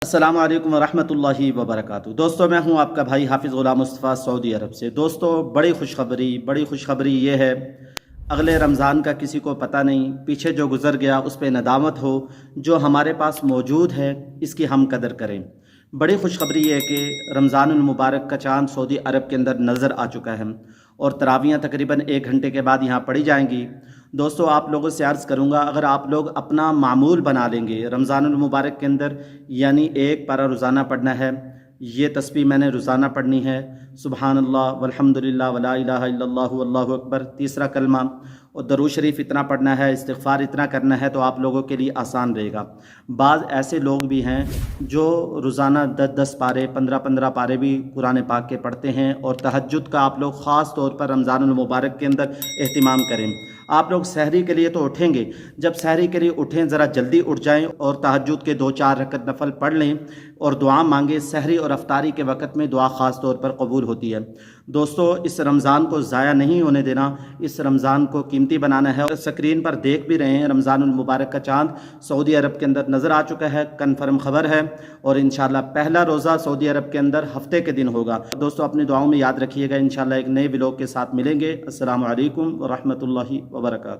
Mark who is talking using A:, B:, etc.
A: अस्सलाम वालेकुम वरहमतुल्लाहि वबरकातुहू। दोस्तों, मैं हूं आपका भाई हाफिज़ ग़ुलाम मुस्तफ़ा सऊदी अरब से। दोस्तों, बड़ी खुशखबरी ये है, अगले रमज़ान का किसी को पता नहीं, पीछे जो गुज़र गया उस पर नदामत हो, जो हमारे पास मौजूद है इसकी हम कदर करें। बड़ी खुशखबरी ये है कि रमज़ानुल मुबारक का चाँद सऊदी अरब के अंदर नज़र आ चुका है और तरावियाँ तकरीबन 1 घंटे के बाद यहाँ पढ़ी जाएंगी। दोस्तों, आप लोगों से अर्ज़ करूँगा, अगर आप लोग अपना मामूल बना लेंगे रमज़ानुल मुबारक के अंदर, यानी 1 पारा रोज़ाना पढ़ना है, ये तस्बीह मैंने रोज़ाना पढ़नी है, सुबहानल्लाह वल्हम्दुलिल्लाह वला इलाहा इल्लल्लाहु वल्लाहु अकबर, तीसरा कलमा, और दरूद शरीफ इतना पढ़ना है, इस्तिग़फ़ार इतना करना है, तो आप लोगों के लिए आसान रहेगा। बाज़ ऐसे लोग भी हैं जो रोज़ाना 10-10 पारे 15-15 पारे भी कुरान पाक के पढ़ते हैं, और तहज्जुद का आप लोग ख़ास तौर पर रमज़ानुल मुबारक के अंदर एहतिमाम करें। आप लोग सहरी के लिए तो उठेंगे, जब सहरी के लिए उठें ज़रा जल्दी उठ जाएं और तहज्जुद के 2-4 रकत नफल पढ़ लें और दुआ मांगें। सहरी और अफ्तारी के वक़्त में दुआ ख़ास तौर पर कबूल होती है। दोस्तों, इस रमज़ान को ज़ाया नहीं होने देना, इस रमज़ान को कीमती बनाना है। स्क्रीन पर देख भी रहे हैं, रमज़ानुल मुबारक का चाँद सऊदी अरब के अंदर नज़र आ चुका है, कन्फर्म खबर है, और इंशाल्लाह पहला रोज़ा सऊदी अरब के अंदर हफ्ते के दिन होगा। दोस्तों, अपनी दुआओं में याद रखिएगा। इंशाल्लाह एक नए व्लॉग के साथ मिलेंगे। अस्सलामु अलैकुम व रहमतुल्लाहि व बरकातुहू।